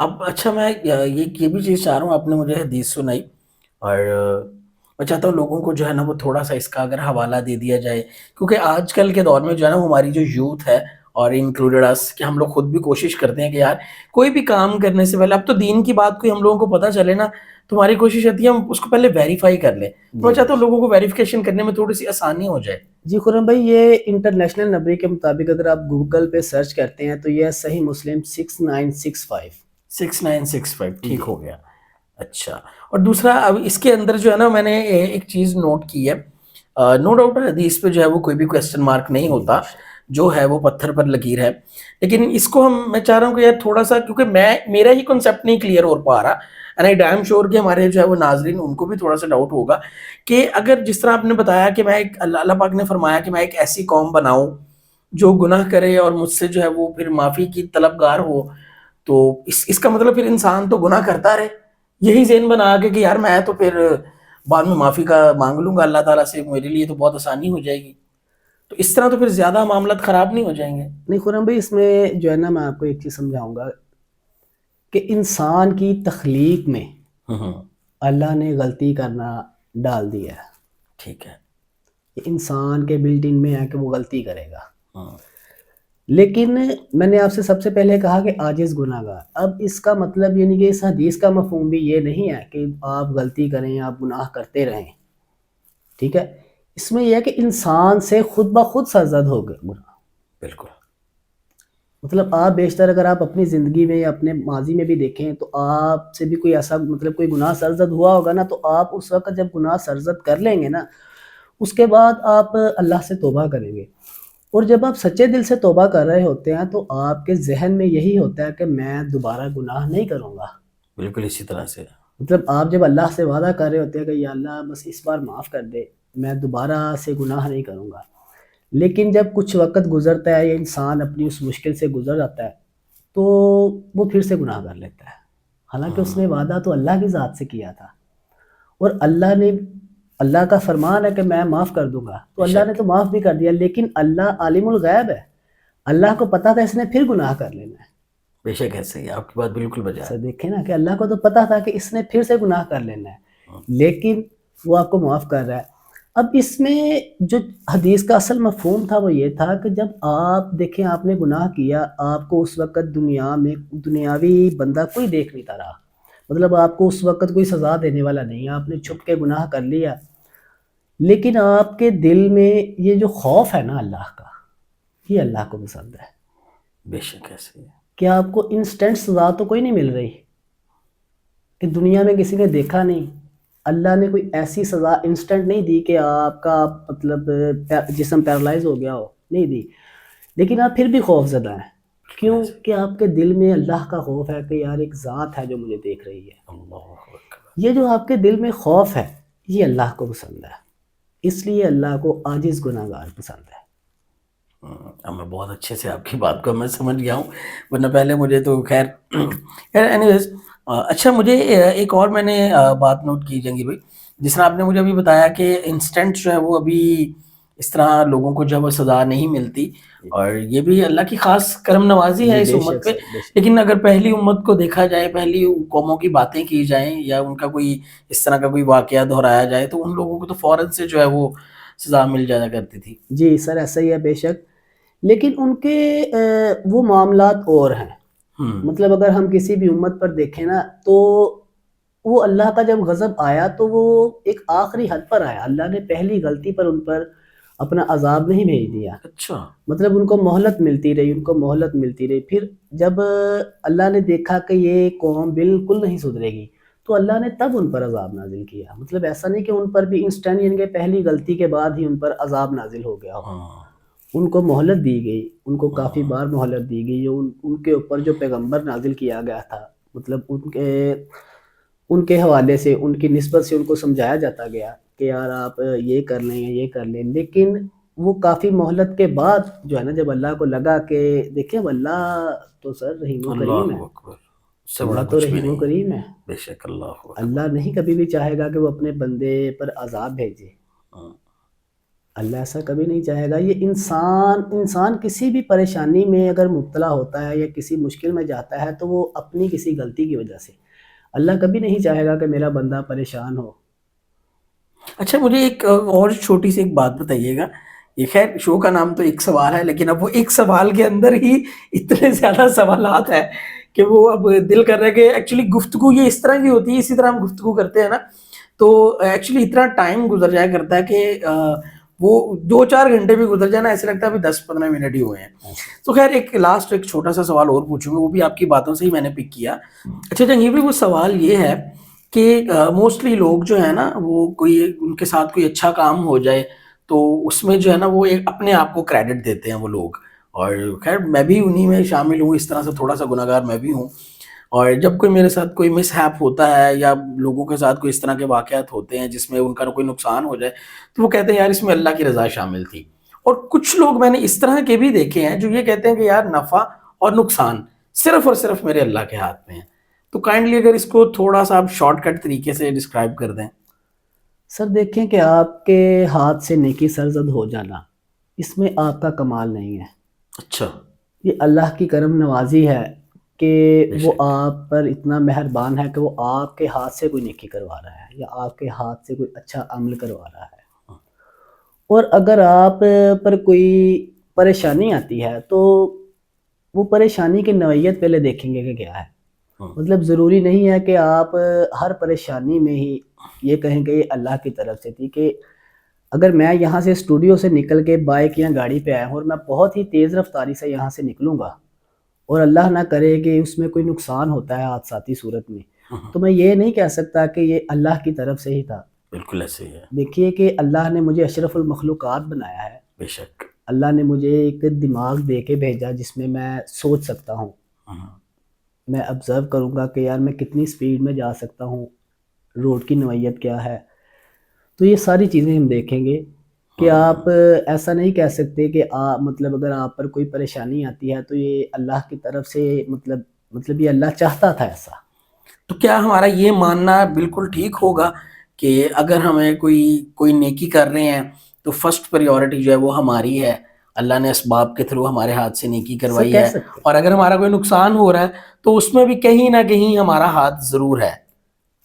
اب اچھا میں یہ بھی چیز چاہ رہا ہوں، آپ نے مجھے حدیث سنائی، اور میں چاہتا ہوں لوگوں کو جو ہے نا وہ تھوڑا سا اس کا اگر حوالہ دے دیا جائے، کیونکہ آج کل کے دور میں جو ہے نا ہماری جو یوتھ ہے، اور انکلوڈیڈ اس، کہ ہم لوگ خود بھی کوشش کرتے ہیں کہ یار کوئی بھی کام کرنے سے پہلے، اب تو دین کی بات کوئی ہم لوگوں کو پتہ چلے نا، تمہاری کوشش رہتی ہے ہم اس کو پہلے ویریفائی کر لیں، تو میں جی چاہتا ہوں لوگوں کو ویریفیکیشن کرنے میں تھوڑی سی آسانی ہو جائے۔ جی خرم بھائی، یہ انٹرنیشنل نمبر کے مطابق اگر آپ گوگل پہ سرچ کرتے ہیں تو یہ صحیح مسلم 6965۔ 6965 ٹھیک جی ہو گیا۔ اچھا، اور دوسرا اب اس کے اندر جو ہے نا میں نے ایک چیز نوٹ کی ہے، نو ڈاؤٹ حدیث پہ جو ہے وہ کوئی بھی کوشچن مارک نہیں جی ہوتا، بے شک۔ جو ہے وہ پتھر پر لکیر ہے، لیکن اس کو میں چاہ رہا ہوں کہ یار تھوڑا سا، کیونکہ میرا ہی کنسیپٹ نہیں کلیئر ہو پا رہا، اینڈ آئی ڈیم شیور کہ ہمارے جو ہے وہ ناظرین ان کو بھی تھوڑا سا ڈاؤٹ ہوگا، کہ اگر جس طرح آپ نے بتایا کہ میں ایک اللہ پاک نے فرمایا کہ میں ایک ایسی قوم بناؤں جو گناہ کرے اور مجھ سے جو ہے وہ پھر معافی کی طلبگار ہو، تو اس کا مطلب پھر انسان تو گناہ کرتا رہے، یہی ذہن بنا کے کہ یار میں تو پھر بعد میں معافی کا مانگ لوں گا اللہ تعالیٰ سے، میرے لیے تو بہت آسانی ہو جائے گی، تو اس طرح تو پھر زیادہ معاملات خراب نہیں ہو جائیں گے؟ نہیں خرم بھائی، اس میں جو ہے نا میں آپ کو ایک چیز سمجھاؤں گا کہ انسان کی تخلیق میں اللہ نے غلطی کرنا ڈال دیا ہے، ٹھیک ہے۔ کہ انسان کے بلڈنگ میں ہے کہ وہ غلطی کرے گا، ہاں، لیکن میں نے آپ سے سب سے پہلے کہا کہ عاجز گناہ گار۔ اب اس کا مطلب یعنی کہ اس حدیث کا مفہوم بھی یہ نہیں ہے کہ آپ غلطی کریں، آپ گناہ کرتے رہیں، ٹھیک ہے؟ اس میں یہ ہے کہ انسان سے خود بخود سرزد ہو گئے گناہ۔ بالکل۔ مطلب آپ بیشتر اگر آپ اپنی زندگی میں یا اپنے ماضی میں بھی دیکھیں تو آپ سے بھی کوئی ایسا مطلب کوئی گناہ سرزد ہوا ہوگا نا، تو آپ اس وقت جب گناہ سرزد کر لیں گے نا، اس کے بعد آپ اللہ سے توبہ کریں گے، اور جب آپ سچے دل سے توبہ کر رہے ہوتے ہیں تو آپ کے ذہن میں یہی ہوتا ہے کہ میں دوبارہ گناہ نہیں کروں گا۔ بالکل اسی طرح سے۔ مطلب آپ جب اللہ سے وعدہ کر رہے ہوتے ہیں کہ یا اللہ بس اس بار معاف کر دے، میں دوبارہ سے گناہ نہیں کروں گا، لیکن جب کچھ وقت گزرتا ہے یا انسان اپنی اس مشکل سے گزر جاتا ہے تو وہ پھر سے گناہ کر لیتا ہے، حالانکہ اس نے وعدہ تو اللہ کی ذات سے کیا تھا، اور اللہ کا فرمان ہے کہ میں معاف کر دوں گا، تو بے اللہ نے شک، تو معاف بھی کر دیا، لیکن اللہ عالم الغیب ہے، اللہ کو پتا تھا اس نے پھر گناہ کر لینا ہے۔ بے شک ایسے ہی، آپ کی بات بالکل بجا سر ہے۔ دیکھیں نا کہ اللہ کو تو پتا تھا کہ اس نے پھر سے گناہ کر لینا ہاں، ہے، لیکن وہ آپ کو معاف کر رہا ہے۔ اب اس میں جو حدیث کا اصل مفہوم تھا وہ یہ تھا کہ جب آپ دیکھیں آپ نے گناہ کیا، آپ کو اس وقت دنیا میں دنیاوی بندہ کوئی دیکھ نہیں رہا، مطلب آپ کو اس وقت کوئی سزا دینے والا نہیں، آپ نے چھپ کے گناہ کر لیا، لیکن آپ کے دل میں یہ جو خوف ہے نا اللہ کا، یہ اللہ کو پسند ہے بے شک ایسے ہی ہے۔ کہ آپ کو انسٹنٹ سزا تو کوئی نہیں مل رہی، کہ دنیا میں کسی نے دیکھا نہیں، اللہ نے کوئی ایسی سزا انسٹنٹ نہیں دی کہ آپ کا مطلب جسم پیرالائز ہو گیا ہو، نہیں دی، لیکن آپ پھر بھی خوف زدہ ہیں، بالکل کیوں ایسے ہی۔ کہ آپ کے دل میں اللہ کا خوف ہے کہ یار ایک ذات ہے جو مجھے دیکھ رہی ہے۔ اللہ اکبر۔ یہ جو آپ کے دل میں خوف ہے یہ اللہ کو پسند ہے، اس لیے اللہ کو عاجز گناہ گار پسند ہے۔ اب میں بہت اچھے سے آپ کی بات کو میں سمجھ گیا ہوں، ورنہ پہلے مجھے تو خیر اینی ویز، اچھا مجھے ایک اور میں نے بات نوٹ کی جنگی بھائی، جس طرح آپ نے مجھے ابھی بتایا کہ انسٹنٹ جو ہے وہ ابھی اس طرح لوگوں کو جو ہے وہ سزا نہیں ملتی، اور یہ بھی اللہ کی خاص کرم نوازی ہے جی اس بے امت شک پہ، سر، بے شک۔ لیکن اگر پہلی امت کو دیکھا جائے، پہلی قوموں کی باتیں کی جائیں یا ان کا کوئی اس طرح کا کوئی واقعہ دہرایا جائے، تو ان لوگوں کو تو فوراً سے جو ہے وہ سزا مل جایا کرتی تھی۔ جی سر ایسا ہی ہے بے شک، لیکن ان کے وہ معاملات اور ہیں، مطلب اگر ہم کسی بھی امت پر دیکھیں نا تو وہ اللہ کا جب غضب آیا تو وہ ایک آخری حد پر آیا، اللہ نے پہلی غلطی پر ان پر اپنا عذاب نہیں بھیج دیا، اچھا، مطلب ان کو مہلت ملتی رہی، ان کو مہلت ملتی رہی، پھر جب اللہ نے دیکھا کہ یہ قوم بالکل نہیں سدھرے گی تو اللہ نے تب ان پر عذاب نازل کیا، مطلب ایسا نہیں کہ ان پر بھی انسٹنٹ یعنی کہ پہلی غلطی کے بعد ہی ان پر عذاب نازل ہو گیا ہو، ہاں، ان کو مہلت دی گئی، ان کو کافی ہاں، بار مہلت دی گئی، ان کے اوپر جو پیغمبر نازل کیا گیا تھا، مطلب ان کے حوالے سے ان کی نسبت سے ان کو سمجھایا جاتا گیا کہ یار آپ یہ کر لیں یا یہ کر لیں، لیکن وہ کافی مہلت کے بعد جو ہے نا جب اللہ کو لگا کہ دیکھیں اب اللہ تو سر رحیم و کریم اللہ ہے، اکبر، اس سے بڑا اللہ تو کچھ بھی رحیم و نہیں، کریم ہے، بے شک اللہ اکبر۔ اللہ نہیں کبھی بھی چاہے گا کہ وہ اپنے بندے پر عذاب بھیجے، ہاں، اللہ ایسا کبھی نہیں چاہے گا. یہ انسان کسی بھی پریشانی میں اگر مبتلا ہوتا ہے یا کسی مشکل میں جاتا ہے تو وہ اپنی کسی غلطی کی وجہ سے. اللہ کبھی نہیں چاہے گا کہ میرا بندہ پریشان ہو. اچھا مجھے ایک اور چھوٹی سی ایک بات بتائیے گا. یہ خیر شو کا نام تو ایک سوال ہے، لیکن اب وہ ایک سوال کے اندر ہی اتنے زیادہ سوالات ہیں کہ وہ اب دل کر رہا ہے کہ ایکچولی گفتگو یہ اس طرح کی ہوتی ہے، اسی طرح ہم گفتگو کرتے ہیں نا، تو ایکچولی اتنا ٹائم گزر جایا کرتا ہے کہ وہ 2-4 گھنٹے بھی گزر جائے نا، ایسے لگتا ہے ابھی 10-15 منٹ ہی ہوئے ہیں. تو خیر ایک لاسٹ ایک چھوٹا سا سوال اور پوچھوں گا، وہ بھی آپ کی باتوں سے ہی میں نے پک کیا. اچھا جہانگیر بھائی، وہ سوال یہ ہے کہ موسٹلی لوگ جو ہے نا، وہ کوئی ان کے ساتھ کوئی اچھا کام ہو جائے تو اس میں جو ہے نا وہ اپنے آپ کو کریڈٹ دیتے ہیں وہ لوگ. اور خیر میں بھی انہی میں شامل ہوں، اس طرح سے تھوڑا سا گناہ گار میں بھی ہوں. اور جب کوئی میرے ساتھ کوئی مس ہیپ ہوتا ہے یا لوگوں کے ساتھ کوئی اس طرح کے واقعات ہوتے ہیں جس میں ان کا کوئی نقصان ہو جائے، تو وہ کہتے ہیں یار اس میں اللہ کی رضا شامل تھی. اور کچھ لوگ میں نے اس طرح کے بھی دیکھے ہیں جو یہ کہتے ہیں کہ یار نفع اور نقصان صرف اور صرف میرے اللہ کے ہاتھ میں ہے. تو کائنڈلی اگر اس کو تھوڑا سا آپ شارٹ کٹ طریقے سے ڈسکرائب کر دیں. سر دیکھیں کہ آپ کے ہاتھ سے نیکی سرزد ہو جانا، اس میں آپ کا کمال نہیں ہے. اچھا. یہ اللہ کی کرم نوازی ہے کہ بے وہ شک. آپ پر اتنا مہربان ہے کہ وہ آپ کے ہاتھ سے کوئی نیکی کروا رہا ہے یا آپ کے ہاتھ سے کوئی اچھا عمل کروا رہا ہے. اور اگر آپ پر کوئی پریشانی آتی ہے تو وہ پریشانی کی نوعیت پہلے دیکھیں گے کہ کیا ہے. مطلب ضروری نہیں ہے کہ آپ ہر پریشانی میں ہی یہ کہیں کہ یہ اللہ کی طرف سے تھی. کہ اگر میں یہاں سے اسٹوڈیو سے نکل کے بائک یا گاڑی پہ آیا ہوں اور میں بہت ہی تیز رفتاری سے یہاں سے نکلوں گا اور اللہ نہ کرے کہ اس میں کوئی نقصان ہوتا ہے حادثاتی صورت میں، تو میں یہ نہیں کہہ سکتا کہ یہ اللہ کی طرف سے ہی تھا. بالکل ایسے ہی ہے. دیکھیے کہ اللہ نے مجھے اشرف المخلوقات بنایا ہے. بے شک. اللہ نے مجھے ایک دماغ دے کے بھیجا جس میں میں سوچ سکتا ہوں. میں آبزرو کروں گا کہ یار میں کتنی سپیڈ میں جا سکتا ہوں، روڈ کی نوعیت کیا ہے. تو یہ ساری چیزیں ہم دیکھیں گے کہ آپ ایسا نہیں کہہ سکتے کہ مطلب اگر آپ پر کوئی پریشانی آتی ہے تو یہ اللہ کی طرف سے، مطلب یہ اللہ چاہتا تھا ایسا. تو کیا ہمارا یہ ماننا بالکل ٹھیک ہوگا کہ اگر ہمیں کوئی نیکی کر رہے ہیں تو فرسٹ پریورٹی جو ہے وہ ہماری ہے، اللہ نے اسباب کے تھرو ہمارے ہاتھ سے نیکی سر کروائی کہہ ہے، سکتے اور اگر ہمارا کوئی نقصان ہو رہا ہے تو اس میں بھی کہیں نہ کہیں ہمارا ہاتھ ضرور ہے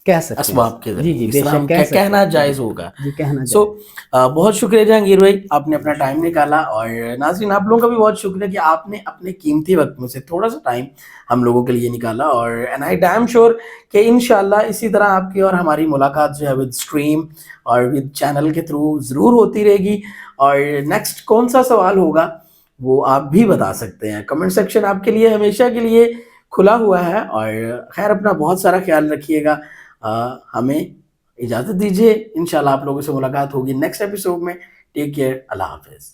کہہ سکتے ہیں. اسباب کے جی ذریعے، جی اس بے طرح ہم شک کہہ سکتے کہنا ہیں. جائز ہوگا. جی کہنا سو جائز. بہت شکریہ جہانگیر بھائی، آپ نے اپنا ٹائم نکالا. اور ناظرین آپ لوگوں کا بھی بہت شکریہ کہ آپ نے اپنے قیمتی وقت میں سے تھوڑا سا ٹائم ہم لوگوں کے لیے نکالا. اور اینڈ آئی ڈیم شیور کہ انشاءاللہ اسی طرح آپ کی اور ہماری ملاقات جو ہے ود اسٹریم اور ود چینل کے تھرو ضرور ہوتی رہے گی. اور نیکسٹ کون سا سوال ہوگا وہ آپ بھی بتا سکتے ہیں، کمنٹ سیکشن آپ کے لیے ہمیشہ کے لیے کھلا ہوا ہے. اور خیر اپنا بہت سارا خیال رکھیے گا. ہمیں اجازت دیجیے، انشاءاللہ آپ لوگوں سے ملاقات ہوگی نیکسٹ ایپیسوڈ میں. Take care. اللہ حافظ.